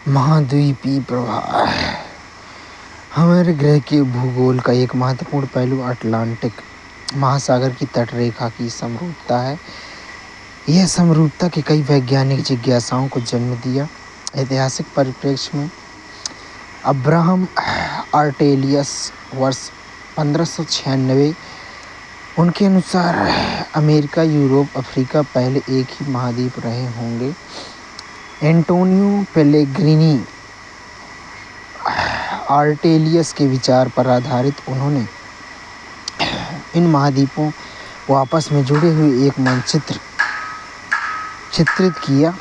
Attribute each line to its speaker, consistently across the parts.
Speaker 1: महाद्वीपीय प्रवाह हमारे ग्रह के भूगोल का एक महत्वपूर्ण पहलू अटलांटिक महासागर की तटरेखा की समरूपता है। यह समरूपता के कई वैज्ञानिक जिज्ञासाओं को जन्म दिया। ऐतिहासिक परिप्रेक्ष्य में अब्राहम आर्टेलियस वर्ष 1596 उनके अनुसार अमेरिका, यूरोप, अफ्रीका पहले एक ही महाद्वीप रहे होंगे। एंटोनियो पेलेग्रिनी आर्टेलियस के विचार पर आधारित उन्होंने इन महाद्वीपों को आपस में जुड़े हुए एक मानचित्र चित्रित किया।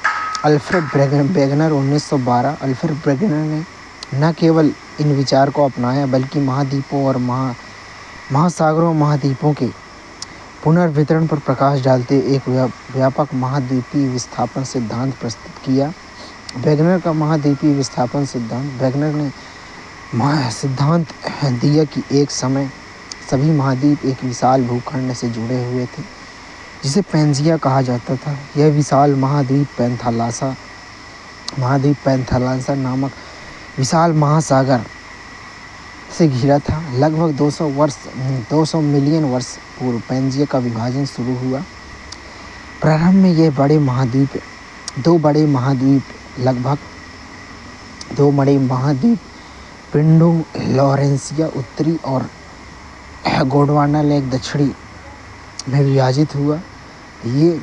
Speaker 1: अल्फ्रेड वेगनर 1912 अल्फ्रेड वेगनर ने न केवल इन विचार को अपनाया बल्कि महाद्वीपों और महासागरों महाद्वीपों के पुनर्वितरण पर प्रकाश डालते एक व्यापक महाद्वीपीय विस्थापन सिद्धांत प्रस्तुत किया। वेगनर का महाद्वीपीय विस्थापन सिद्धांत वेगनर ने सिद्धांत दिया कि एक समय सभी महाद्वीप एक विशाल भूखंड से जुड़े हुए थे जिसे पैंजिया कहा जाता था। यह विशाल महाद्वीप पैंथालासा नामक विशाल महासागर से घिरा था। लगभग 200 मिलियन वर्ष पूर्व पैंजिया का विभाजन शुरू हुआ। प्रारंभ में यह दो बड़े महाद्वीप पिंडों लॉरेंसिया उत्तरी और गोंडवाना लेक दक्षिणी में विभाजित हुआ। ये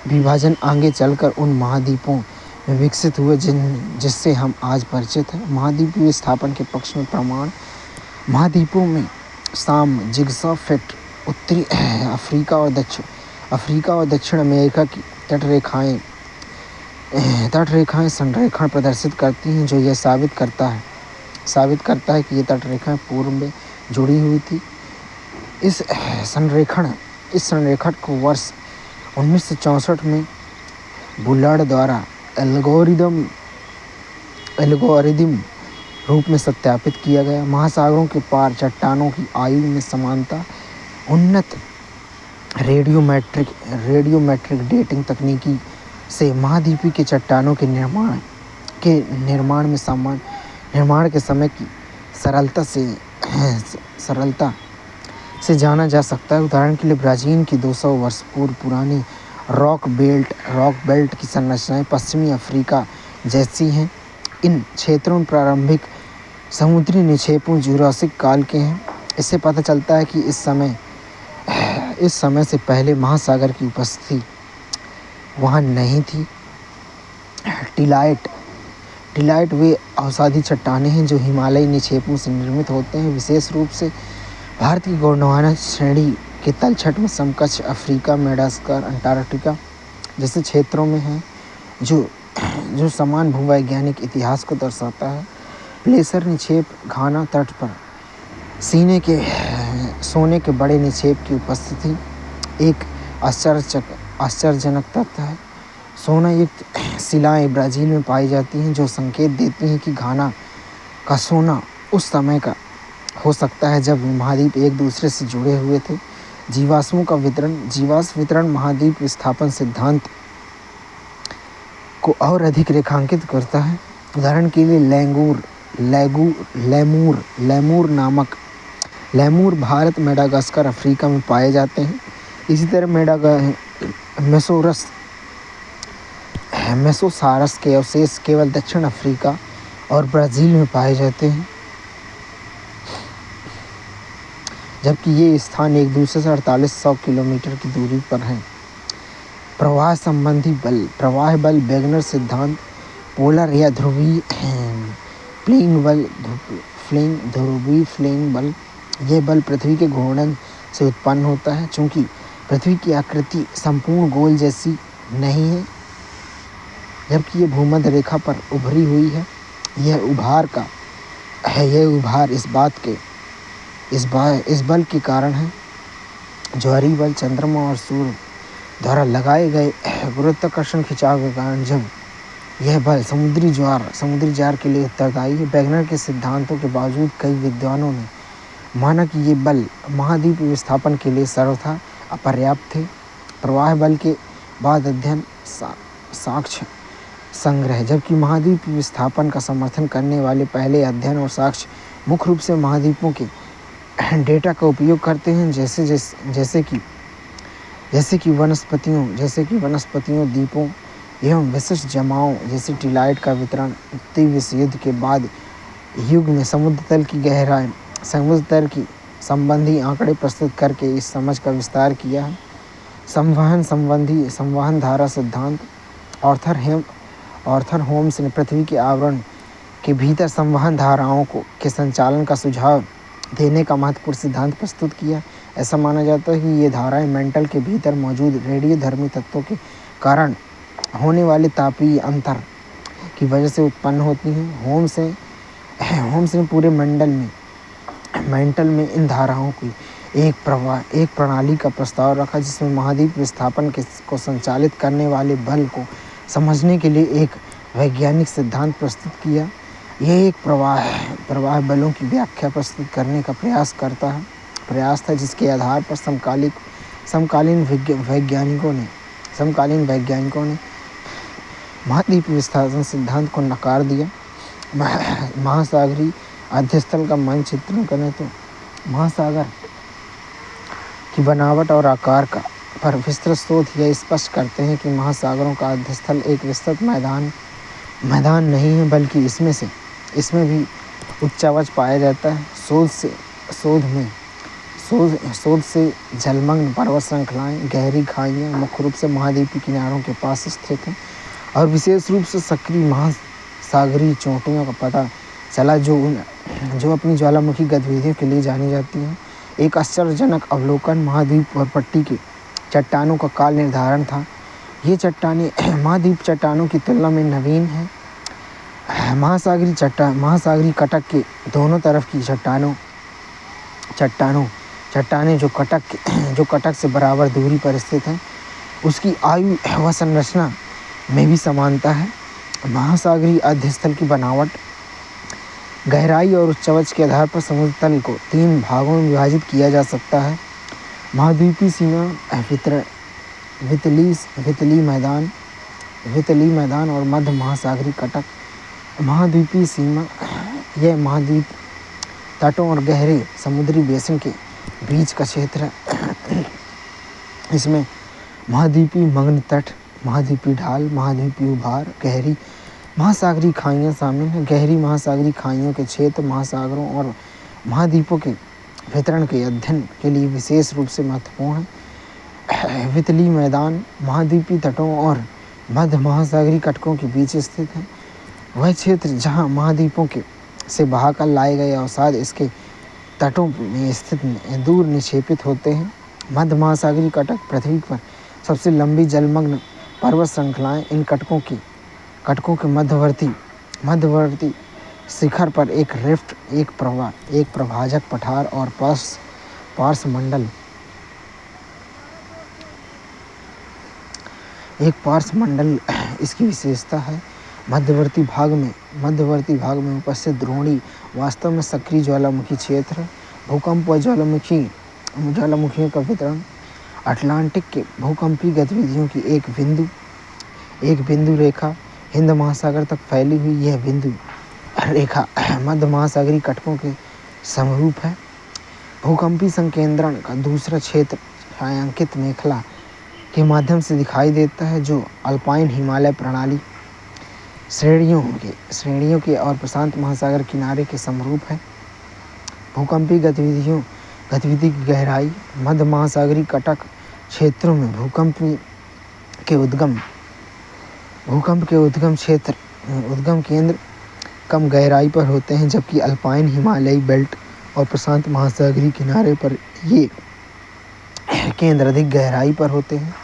Speaker 1: विभाजन आगे चलकर उन महाद्वीपों में विकसित हुए जिससे हम आज परिचित हैं। महाद्वीपीय विस्थापन के पक्ष में प्रमाण महाद्वीपों में साम जिगसॉ फिट उत्तरी अफ्रीका और दक्षिण अमेरिका की तटरेखाएं संरेखण प्रदर्शित करती हैं, जो यह साबित करता है कि ये तटरेखाएं पूर्व में जुड़ी हुई थी। इस संरेखण को वर्ष 1964 में बुलार्ड द्वारा एल्गोरिदम रूप में सत्यापित किया गया। महासागरों के पार चट्टानों की आयु में समानता उन्नत रेडियोमेट्रिक डेटिंग तकनीकी से महाद्वीपीय के चट्टानों के निर्माण के समय की सरलता से जाना जा सकता है। उदाहरण के लिए ब्राज़ील की 200 वर्ष पूर्व पुरानी रॉक बेल्ट की संरचनाएं पश्चिमी अफ्रीका जैसी हैं। इन क्षेत्रों में प्रारंभिक समुद्री निक्षेपों जुरासिक काल के हैं। इससे पता चलता है कि इस समय से पहले महासागर की उपस्थिति वहाँ नहीं थी। टिलाइट वे अवसादी चट्टानें हैं जो हिमालयी निक्षेपों से निर्मित होते हैं। विशेष रूप से भारत की गोंडवाना श्रेणी के तलछट में समकक्ष अफ्रीका, मेडागास्कर, अंटार्कटिका जैसे क्षेत्रों में हैं, जो समान भूवैज्ञानिक इतिहास को दर्शाता है। प्लेसर निक्षेप घाना तट पर सोने के बड़े निक्षेप की उपस्थिति एक आश्चर्यजनक तथ्य है। सोना युक्त शिलाएं ब्राज़ील में पाई जाती हैं, जो संकेत देती हैं कि घाना का सोना उस समय का हो सकता है जब महाद्वीप एक दूसरे से जुड़े हुए थे। जीवाश्म वितरण महाद्वीप विस्थापन सिद्धांत को और अधिक रेखांकित करता है। उदाहरण के लिए लेमूर भारत, मेडागास्कर अफ्रीका में पाए जाते हैं। इसी तरह मेसोसारस के अवशेष केवल दक्षिण अफ्रीका और ब्राज़ील में पाए जाते हैं, जबकि ये स्थान एक दूसरे से 4800 किलोमीटर की दूरी पर हैं। प्रवाह संबंधी प्रवाह बल वेगनर सिद्धांत पोलर या ध्रुवीय फ्लेइंग बल। यह बल पृथ्वी के घूर्णन से उत्पन्न होता है। चूंकि पृथ्वी की आकृति संपूर्ण गोल जैसी नहीं है, जबकि यह भूमध्य रेखा पर उभरी हुई है, यह उभार इस बल के कारण है। ज्वारीय बल चंद्रमा और सूर्य द्वारा लगाए गए गुरुत्वाकर्षण खिंचाव के कारण जब यह बल समुद्री ज्वार के लिए उत्तरदायी है। वेगनर के सिद्धांतों के बावजूद कई विद्वानों ने माना कि ये बल महाद्वीप विस्थापन के लिए सर्वथा अपर्याप्त थे। प्रवाह बल के बाद अध्ययन संग्रह। जबकि महाद्वीप विस्थापन का समर्थन करने वाले पहले अध्ययन और साक्ष्य मुख्य रूप से महाद्वीपों के डेटा का उपयोग करते हैं, जैसे कि वनस्पतियों, द्वीपों एवं विशिष्ट जमाओं जैसे टिलाइट का वितरण। द्वितीय विश्व युद्ध के बाद युग में समुद्र तल की संबंधी आंकड़े प्रस्तुत करके इस समझ का विस्तार किया है। संवहन धारा सिद्धांत। आर्थर होम्स ने पृथ्वी के आवरण के भीतर संवहन धाराओं के संचालन का सुझाव देने का महत्वपूर्ण सिद्धांत प्रस्तुत किया। ऐसा माना जाता है कि ये धाराएं मेंटल के भीतर मौजूद रेडियोधर्मी तत्वों के कारण होने वाले तापीय अंतर की वजह से उत्पन्न होती हैं। होम्स ने पूरे मेंटल में इन धाराओं की एक प्रणाली का प्रस्ताव रखा, जिसमें महाद्वीप विस्थापन को संचालित करने वाले बल को समझने के लिए एक वैज्ञानिक सिद्धांत प्रस्तुत किया। यह एक प्रवाह बलों की व्याख्या प्रस्तुत करने का प्रयास था, जिसके आधार पर समकालीन वैज्ञानिकों ने महाद्वीप विस्थापन सिद्धांत को नकार दिया। महासागरीय अध्यस्थल का मानचित्रण करें तो महासागर की बनावट और आकार पर विस्तृत शोध यह स्पष्ट करते हैं कि महासागरों का अध्यस्थल एक विस्तृत मैदान नहीं है, बल्कि इसमें भी उच्चावच पाया जाता है। शोध से जलमग्न पर्वत श्रृंखलाएं, गहरी खाइयां मुख्य रूप से महाद्वीपीय किनारों के पास स्थित हैं, और विशेष रूप से सक्रिय महासागरीय चोटियों का पता चला, जो अपनी ज्वालामुखी गतिविधियों के लिए जानी जाती हैं। एक आश्चर्यजनक अवलोकन महाद्वीप और पट्टी के चट्टानों का काल निर्धारण था। ये चट्टानें महाद्वीप चट्टानों की तुलना में नवीन हैं। महासागरीय कटक के दोनों तरफ की चट्टानें जो कटक से बराबर दूरी पर स्थित हैं, उसकी आयु व संरचना में भी समानता है। महासागरीय अध्यस्थल की बनावट, गहराई और उच्चावच के आधार पर समुद्र तल को 3 भागों में विभाजित किया जा सकता है। महाद्वीपीय सीमा, वितली मैदान और मध्य महासागरीय कटक। महाद्वीपीय सीमा यह महाद्वीप तटों और गहरे समुद्री बेसिन के बीच का क्षेत्र है। इसमें महाद्वीपीय मग्न तट, महाद्वीपीय ढाल, महाद्वीपीय उभार, गहरी महासागरीय खाइयाँ शामिल हैं। गहरी महासागरीय खाइयों के क्षेत्र महासागरों और महाद्वीपों के वितरण के अध्ययन के लिए विशेष रूप से महत्वपूर्ण है। वितली मैदान महाद्वीपीय तटों और मध्य महासागरीय कटकों के बीच स्थित है। वह क्षेत्र जहाँ महाद्वीपों से बहाकर लाए गए अवसाद इसके तटों में स्थित दूर निक्षेपित होते हैं। मध्य महासागरीय कटक पृथ्वी पर सबसे लंबी जलमग्न पर्वत श्रृंखलाएं। इन कटकों के मध्यवर्ती शिखर पर एक रिफ्ट, एक प्रभाजक पठार और पार्श्व मंडल इसकी विशेषता है। मध्यवर्ती भाग में उपस्थित द्रोणी वास्तव में सक्रिय ज्वालामुखी क्षेत्र है। भूकंप व ज्वालामुखियों का वितरण। अटलांटिक के भूकंपीय गतिविधियों की एक बिंदु रेखा हिंद महासागर तक फैली हुई। यह बिंदु रेखा मध्य महासागरीय कटकों के समरूप है। भूकंपीय संकेंद्रण का दूसरा क्षेत्र छायांकित मेखला के माध्यम से दिखाई देता है, जो अल्पाइन हिमालय प्रणाली श्रेणियों के और प्रशांत महासागर किनारे के समरूप है। भूकंपीय गतिविधि की गहराई। मध्य महासागरीय कटक क्षेत्रों में भूकंप के उद्गम केंद्र कम गहराई पर होते हैं, जबकि अल्पाइन हिमालयी बेल्ट और प्रशांत महासागरीय किनारे पर ये केंद्र अधिक गहराई पर होते हैं।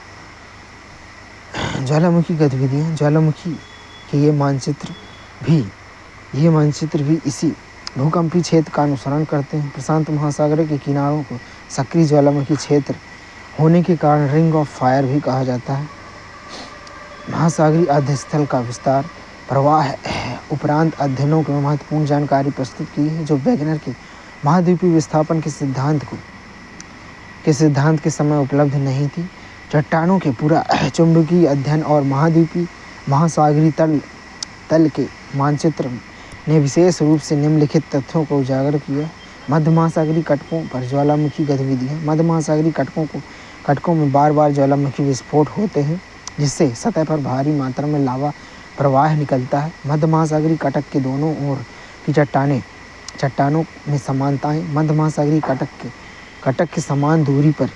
Speaker 1: ज्वालामुखी गतिविधियाँ। ज्वालामुखी के ये मानचित्र भी इसी भूकंपीय क्षेत्र का अनुसरण करते हैं। प्रशांत महासागर के किनारों को सक्रिय ज्वालामुखी क्षेत्र होने के कारण रिंग ऑफ फायर भी कहा जाता है। महासागरीय अध्यस्थल का विस्तार। प्रवाह उपरांत अध्ययनों में महत्वपूर्ण जानकारी प्रस्तुत की है, जो वैगनर के महाद्वीपीय विस्थापन के सिद्धांत के समय उपलब्ध नहीं थी। चट्टानों के पूरा चुंबकीय अध्ययन और महासागरीय तल तल के मानचित्र ने विशेष रूप से निम्नलिखित तथ्यों को उजागर किया। मध्य महासागरीय कटकों पर ज्वालामुखी गतिविधियाँ। मध्य महासागरीय कटकों में बार बार ज्वालामुखी विस्फोट होते हैं, जिससे सतह पर भारी मात्रा में लावा प्रवाह निकलता है। मध्य महासागरीय कटक के दोनों ओर की चट्टानों में समानताएं। मध्य महासागरीय कटक के समान दूरी पर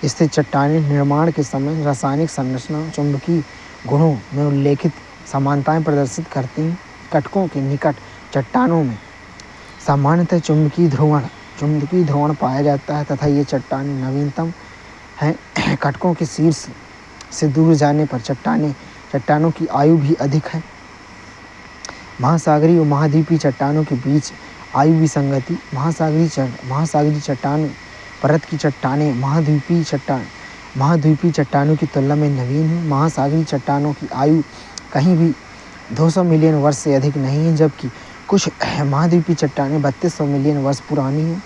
Speaker 1: स्थित चट्टानें निर्माण के समय रासायनिक संरचना, चुंबकीय गुणों में उल्लेखित समानताएं प्रदर्शित करती हैं। कटकों के निकट चट्टानों में सामान्यतः चुंबकीय ध्रुवण पाया जाता है तथा ये चट्टानें नवीनतम हैं। कटकों के शीर्ष से दूर जाने पर चट्टानों की आयु भी अधिक है। महासागरीय और महाद्वीपीय चट्टानों के बीच आयु विसंगति। महासागरीय चट्टान परत की चट्टानें महाद्वीपीय चट्टानों की तुलना में नवीन हैं। महासागरीय चट्टानों की आयु कहीं भी 200 मिलियन वर्ष से अधिक नहीं है, जबकि कुछ महाद्वीपीय चट्टानें 3200 मिलियन वर्ष पुरानी हैं।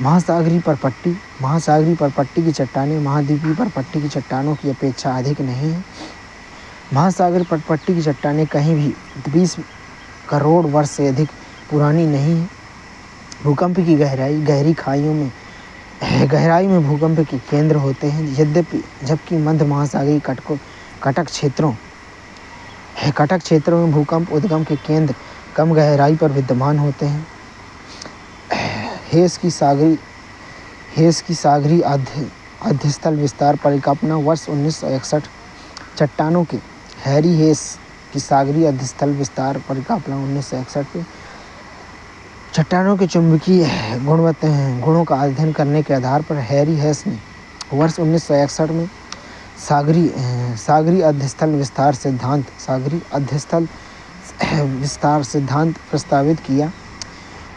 Speaker 1: महासागरीय परपट्टी की चट्टानें महाद्वीपीय परपट्टी की चट्टानों की अपेक्षा अधिक नहीं है। महासागरीय परपट्टी की चट्टानें कहीं भी 20 करोड़ वर्ष से अधिक पुरानी नहीं है। भूकंप की गहराई में भूकंप के केंद्र होते हैं, जबकि मध्य महासागरीय कटक क्षेत्रों में भूकंप उद्गम के केंद्र कम गहराई पर विद्यमान होते हैं। हेस की सागरीय अध्यस्थल विस्तार परिकल्पना वर्ष 1961। चट्टानों के हैरी हेस की सागरीय अध्यस्थल विस्तार परिकल्पना 1961 चट्टानों के चुंबकीय गुणों का अध्ययन करने के आधार पर हैरी हेस ने वर्ष 1961 में सागरीय अध्यस्थल विस्तार सिद्धांत प्रस्तावित किया।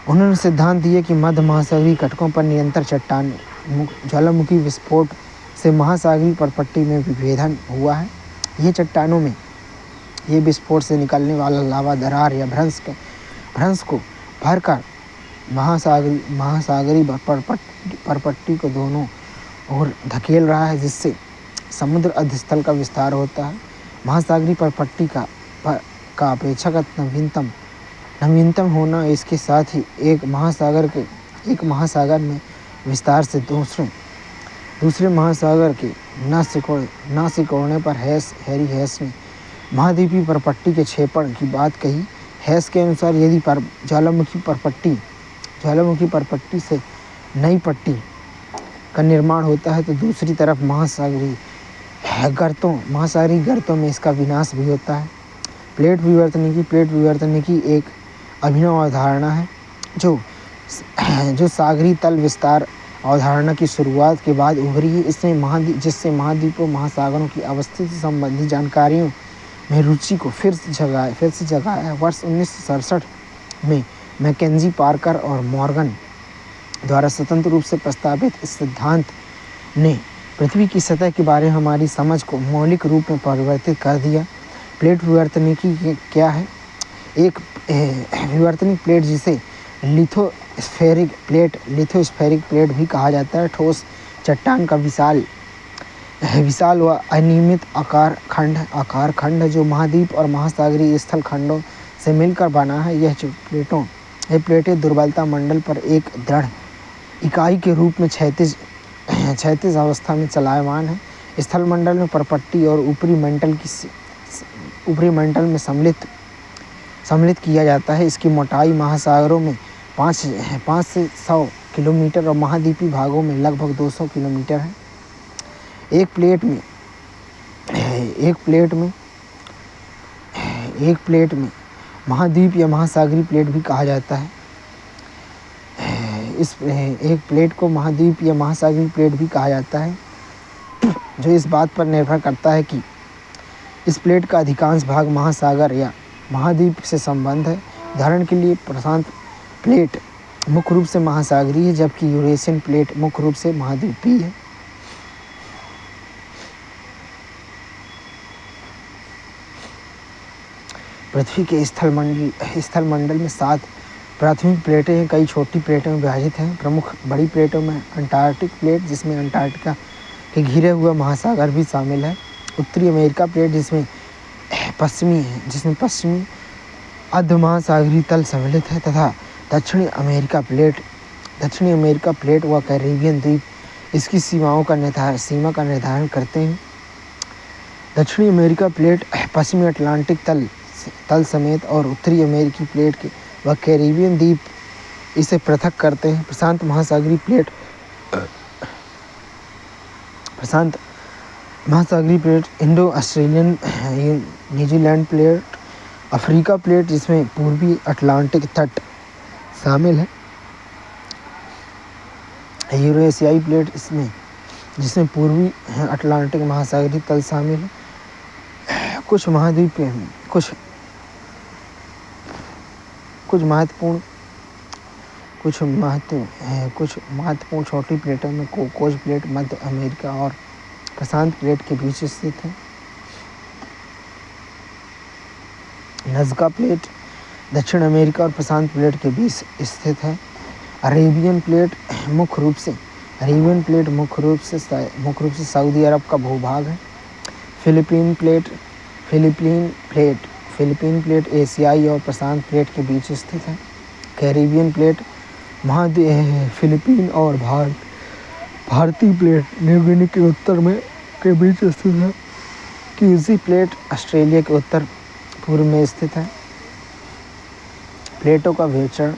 Speaker 1: उन्होंने सिद्धांत दिया कि मध्य महासागरीय कटकों पर निरंतर ज्वालामुखी विस्फोट से महासागरीय परपट्टी में विभेदन हुआ है। ये विस्फोट से निकलने वाला लावा दरार या भ्रंश को भरकर महासागरीय परपट्टी को दोनों ओर धकेल रहा है, जिससे समुद्र अध्यस्थल का विस्तार होता है। महासागरीय परपट्टी का अपेक्षाकृत नवीनतम होना, इसके साथ ही एक महासागर में विस्तार से दूसरे महासागर के न सिकोड़ने पर हैरी हेस ने महाद्वीपीय परपट्टी के क्षेपण की बात कही। हेस के अनुसार यदि ज्वालामुखी परपट्टी से नई पट्टी का निर्माण होता है तो दूसरी तरफ महासागरीय गर्तों में इसका विनाश भी होता है। प्लेट विवर्तनिकी एक अभिनव अवधारणा है जो सागरीय तल विस्तार अवधारणा की शुरुआत के बाद उभरी है। जिससे महाद्वीपों महासागरों की अवस्थिति संबंधी जानकारियों में रुचि को फिर से जगाया। वर्ष 1967 में मैकेंजी, पार्कर और मॉर्गन द्वारा स्वतंत्र रूप से प्रस्तावित इस सिद्धांत ने पृथ्वी की सतह के बारे में हमारी समझ को मौलिक रूप में परिवर्तित कर दिया। प्लेट विवर्तनिकी क्या है? एक विवर्तनिक प्लेट, जिसे लिथोस्फेरिक प्लेट भी कहा जाता है, ठोस चट्टान का विशाल व अनियमित आकार खंड जो महाद्वीप और महासागरीय स्थल खंडों से मिलकर बना है। ये प्लेटें दुर्बलता मंडल पर एक दृढ़ इकाई के रूप में क्षैतिज अवस्था में चलायमान है। स्थल मंडल में परपट्टी और ऊपरी मंडल में सम्मिलित किया जाता है। इसकी मोटाई महासागरों में 5 से 100 किलोमीटर और महाद्वीपीय भागों में लगभग 200 किलोमीटर है। एक प्लेट में महाद्वीप या महासागरीय प्लेट भी कहा जाता है। एक प्लेट को महाद्वीप या महासागरीय प्लेट भी कहा जाता है, जो इस बात पर निर्भर करता है कि इस प्लेट का अधिकांश भाग महासागर या महाद्वीप से संबंध है। उदाहरण के लिए प्रशांत प्लेट मुख्य रूप से महासागरीय है, जबकि यूरेशियन प्लेट मुख्य रूप से महाद्वीपीय है। पृथ्वी के स्थल मंडल में 7 प्राथमिक प्लेटें हैं, कई छोटी प्लेटें विभाजित हैं। प्रमुख बड़ी प्लेटों में अंटार्कटिक प्लेट, जिसमें अंटार्कटिका के घिरे हुए महासागर भी शामिल है। उत्तरी अमेरिका प्लेट, जिसमें पश्चिमी अर्धमहासागरीय तल सम्मिलित है तथा दक्षिणी अमेरिका प्लेट व कैरिबियन द्वीप इसकी सीमा का निर्धारण करते हैं। दक्षिणी अमेरिका प्लेट पश्चिमी अटलांटिक तल समेत और उत्तरी अमेरिकी प्लेट व कैरिबियन द्वीप इसे पृथक करते हैं। प्रशांत महासागरीय plate Indo Australian New Zealand plate, Africa plate जिसमें पूर्वी अटलांटिक तट शामिल है, यूरेशियाई प्लेट जिसमें पूर्वी अटलांटिक महासागरीय तल शामिल है। कुछ महत्वपूर्ण छोटी प्लेटों में कोकोस प्लेट मध्य अमेरिका और प्रशांत प्लेट के बीच स्थित है। नज़्का प्लेट दक्षिण अमेरिका और प्रशांत प्लेट के बीच स्थित है। अरेबियन प्लेट मुख्य रूप से सऊदी अरब का भूभाग है। फिलिपीन प्लेट एशियाई और प्रशांत प्लेट के बीच स्थित है। कैरिबियन प्लेट फिलीपीन और भारतीय प्लेट न्यू गिनी के उत्तर के बीच स्थित है। क्यूजी प्लेट ऑस्ट्रेलिया के उत्तर पूर्व में स्थित है। प्लेटों का विचरण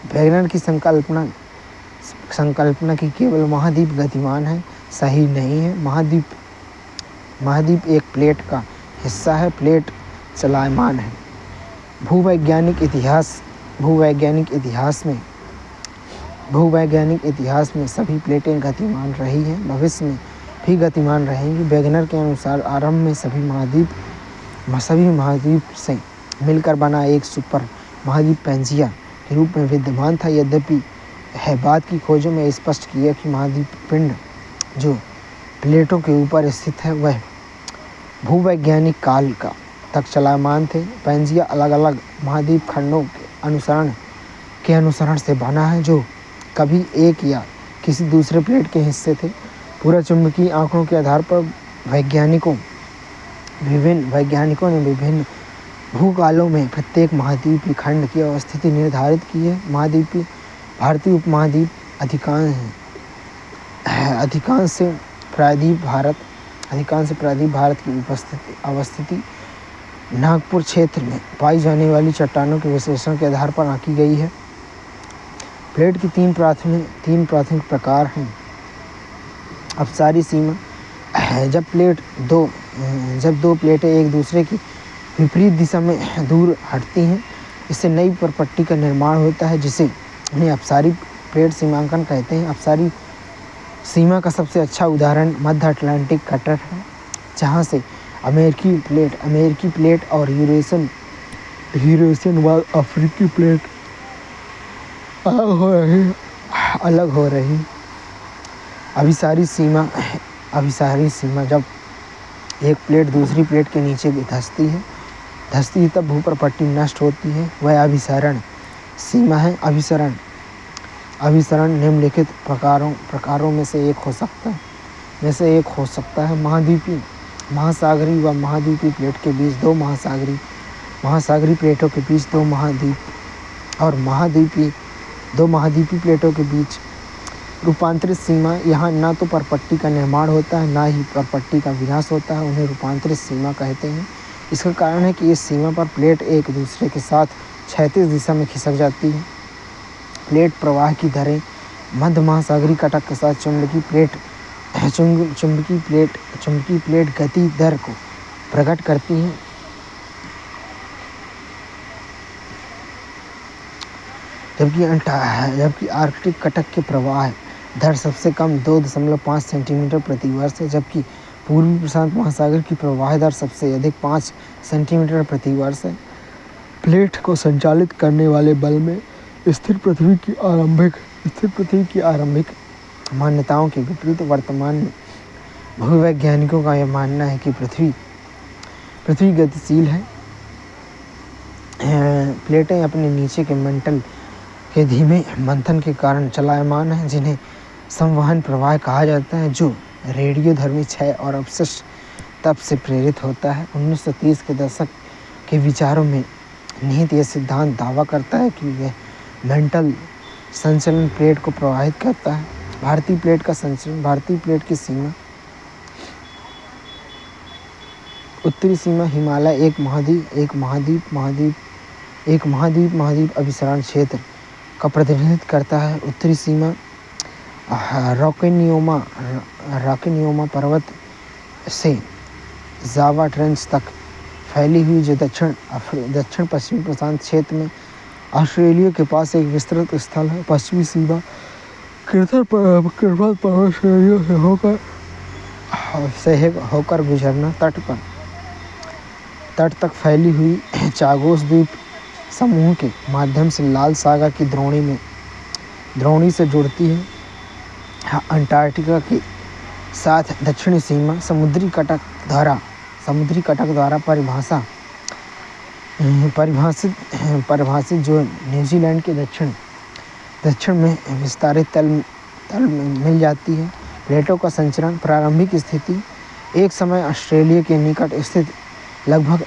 Speaker 1: वैज्ञानिक की संकल्पना की केवल महाद्वीप गतिमान है सही नहीं है। महाद्वीप एक प्लेट का हिस्सा है, प्लेट चलायमान है। भूवैज्ञानिक इतिहास में सभी प्लेटें गतिमान रही हैं, भविष्य में भी गतिमान रहेंगी। वैगनर के अनुसार आरंभ में सभी महाद्वीप से मिलकर बना एक सुपर महाद्वीप पैंजिया के रूप में विद्यमान था। यद्यपि बाद की खोजों में स्पष्ट किया कि महाद्वीप पिंड जो प्लेटों के ऊपर स्थित है वह भूवैज्ञानिक काल तक चलायमान थे। पैंजिया अलग अलग महाद्वीप खंडों के अनुसरण से बना है जो कभी एक या किसी दूसरे प्लेट के हिस्से थे। पूरा चुंबकीय आंकड़ों के आधार पर वैज्ञानिकों ने विभिन्न भूकालों में प्रत्येक महाद्वीपीय खंड की अवस्थिति निर्धारित की है। भारतीय उपमहाद्वीप अधिकांश से प्रायद्वीप भारत की अवस्थिति नागपुर क्षेत्र में पाई जाने वाली चट्टानों के विश्लेषण के आधार पर आंकी गई है। प्लेट की तीन प्राथमिक प्रकार हैं। अपसारी सीमा जब दो प्लेटें एक दूसरे की विपरीत दिशा में दूर हटती हैं, इससे नई परपट्टी का निर्माण होता है जिसे उन्हें अपसारी प्लेट सीमांकन कहते हैं। अपसारी सीमा का सबसे अच्छा उदाहरण मध्य अटलांटिक कटर है, जहाँ से अमेरिकी प्लेट और यूरेशियन व अफ्रीकी प्लेट अलग हो रही। अभिसारी सीमा जब एक प्लेट दूसरी प्लेट के नीचे धंसती है तब भूपरपट्टी नष्ट होती है, वह अभिसरण सीमा है। अभिसरण निम्नलिखित प्रकारों में से एक हो सकता है। महासागरीय व महाद्वीपीय प्लेट के बीच दो महासागरीय प्लेटों के बीच दो महाद्वीप और दो महाद्वीपीय प्लेटों के बीच रूपांतरित सीमा। यहाँ न तो परपट्टी का निर्माण होता है, न ही परपट्टी का विनाश होता है, उन्हें रूपांतरित सीमा कहते हैं। इसका कारण है कि इस सीमा पर प्लेट एक दूसरे के साथ क्षैतिज दिशा में खिसक जाती है। प्लेट प्रवाह की दरें मध्य महासागरीय कटक के साथ चुंबकीय प्लेट गति दर को प्रकट करती हैं। जबकि आर्कटिक कटक के प्रवाह दर सबसे कम 2.5 सेंटीमीटर प्रति वर्ष है, जबकि पूर्वी प्रशांत महासागर की प्रवाह दर सबसे अधिक 5 सेंटीमीटर प्रति वर्ष है। प्लेट को संचालित करने वाले बल में स्थिर पृथ्वी की आरंभिक मान्यताओं के विपरीत वर्तमान में भूवैज्ञानिकों का यह मानना है कि पृथ्वी गतिशील है। प्लेटें अपने नीचे के मंटल के धीमे मंथन के कारण चलायमान हैं, जिन्हें संवहन प्रवाह कहा जाता है, जो रेडियोधर्मी क्षय और अपशिष्ट तप से प्रेरित होता है। के विचारों में निहित यह सिद्धांत दावा करता है कि यह मेंटल संचलन प्लेट को प्रभावित करता है। भारतीय प्लेट का संचलन। भारतीय प्लेट की सीमा उत्तरी सीमा हिमालय एक महाद्वीप अभिसरण क्षेत्र का प्रतिनिधित्व करता है। उत्तरी सीमा रॉकिन्योमा पर्वत से जावा ट्रेंच तक फैली हुई, जो दक्षिण पश्चिमी प्रशांत क्षेत्र में ऑस्ट्रेलिया के पास एक विस्तृत स्थल है। पश्चिमी सीमा किर्बत पर्वत श्रेणियों से होकर गुजरना तट तक फैली हुई चागोस द्वीप समूह के माध्यम से लाल सागर की द्रोणी से जुड़ती है। अंटार्कटिका के साथ दक्षिणी सीमा समुद्री कटक द्वारा परिभाषित जो न्यूजीलैंड के दक्षिण में विस्तारित तल में मिल जाती है। प्लेटों का संचरण। प्रारंभिक स्थिति एक समय ऑस्ट्रेलिया के निकट स्थित लगभग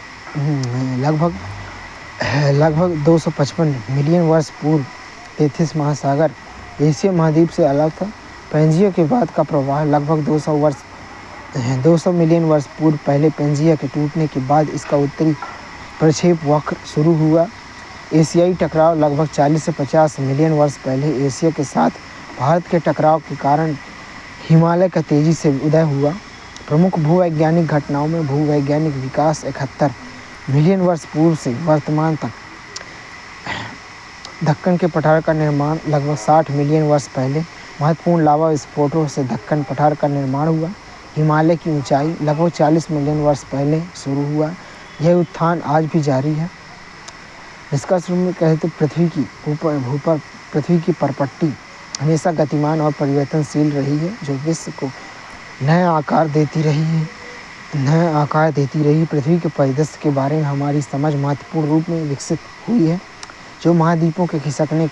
Speaker 1: 255 मिलियन वर्ष पूर्व तेथिस महासागर एशिया महाद्वीप से अलग था। पेंजिया के बाद का प्रवाह लगभग 200 मिलियन वर्ष पूर्व पहले पेंजिया के टूटने के बाद इसका उत्तरी प्रक्षेप वक्र शुरू हुआ। एशियाई टकराव लगभग 40 से 50 मिलियन वर्ष पहले एशिया के साथ भारत के टकराव के कारण हिमालय का तेजी से उदय हुआ। प्रमुख भूवैज्ञानिक घटनाओं में भूवैज्ञानिक विकास 71 मिलियन वर्ष पूर्व से वर्तमान तक। दक्कन के पठार का निर्माण लगभग 60 मिलियन वर्ष पहले। महत्वपूर्ण लावा विस्फोटों से दक्कन पठार का निर्माण हुआ। हिमालय की ऊंचाई लगभग 40 मिलियन वर्ष पहले शुरू हुआ। यह उत्थान आज भी जारी है। निष्कर्ष रूप में कहे तो पृथ्वी की परपट्टी हमेशा गतिमान और परिवर्तनशील रही है, जो विश्व को नया आकार देती रही। पृथ्वी के परिदृश्य के बारे में हमारी समझ महत्वपूर्ण रूप में विकसित हुई है, जो महाद्वीपों के खिसकने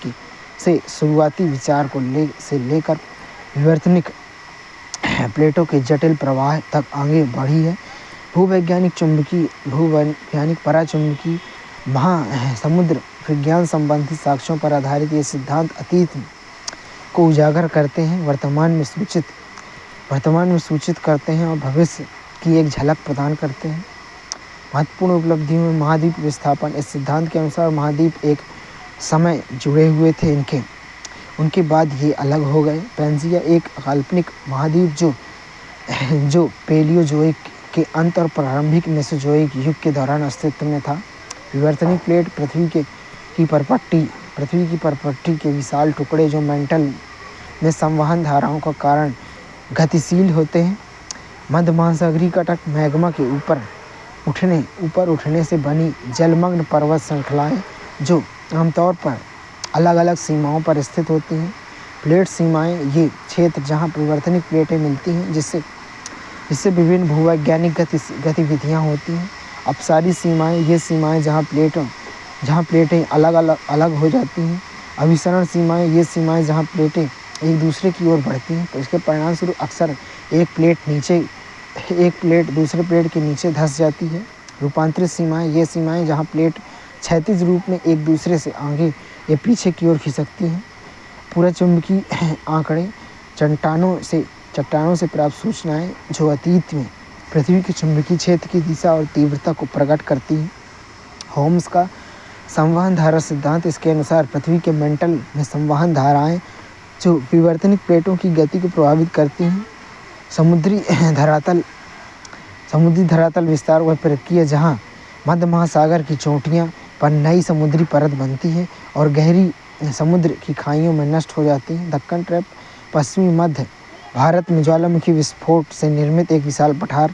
Speaker 1: से शुरुआती विचार को लेकर विवर्तनिक प्लेटों के जटिल प्रवाह तक आगे बढ़ी है। भूवैज्ञानिक पराचुंबकीय महासमुद्र विज्ञान संबंधी साक्ष्यों पर आधारित ये सिद्धांत अतीत को उजागर करते हैं, वर्तमान में सूचित करते हैं और भविष्य की एक झलक प्रदान करते हैं। महत्वपूर्ण उपलब्धियों में महाद्वीप विस्थापन। इस सिद्धांत के अनुसार महाद्वीप एक समय जुड़े हुए थे, उनके बाद ये अलग हो गए। पेंजिया एक काल्पनिक महाद्वीप जो पेलियोजोइक के अंत और प्रारंभिक मेसोजोइक युग के दौरान अस्तित्व में था। विवर्तनिक प्लेट पृथ्वी की परपट्टी के विशाल टुकड़े जो मेंटल में संवहन धाराओं का कारण गतिशील होते हैं। मध्य महासागरीय कटक मैग्मा के ऊपर उठने से बनी जलमग्न पर्वत श्रृंखलाएं, जो आमतौर पर अलग अलग सीमाओं पर स्थित होती हैं। प्लेट सीमाएं ये क्षेत्र जहां विवर्तनिक प्लेटें मिलती हैं, जिससे विभिन्न भूवैज्ञानिक गतिविधियां होती हैं। अपसारी सीमाएं ये सीमाएं जहां प्लेटें अलग हो जाती हैं। अभिसरण सीमाएं ये सीमाएं जहां प्लेटें एक दूसरे की ओर बढ़ती हैं, तो इसके परिणामस्वरूप अक्सर एक प्लेट दूसरे प्लेट के नीचे धंस जाती है। रूपांतरित सीमाएं ये सीमाएं जहां प्लेट क्षैतिज रूप में एक दूसरे से आगे या पीछे की ओर खिसकती हैं। पुराचुंबकीय आंकड़े चट्टानों से प्राप्त सूचनाएं, जो अतीत में पृथ्वी के चुंबकीय क्षेत्र की दिशा और तीव्रता को प्रकट करती हैं। होम्स का संवहन धारा सिद्धांत। इसके अनुसार पृथ्वी के मेंटल में संवहन धाराएं जो विवर्तनिक प्लेटों की गति को प्रभावित करती हैं। समुद्री धरातल विस्तार वह प्रक्रिया जहां मध्य महासागर की चोटियां पर नई समुद्री परत बनती है और गहरी समुद्र की खाइयों में नष्ट हो जाती है। दक्कन ट्रैप पश्चिमी मध्य भारत में ज्वालामुखी विस्फोट से निर्मित एक विशाल पठार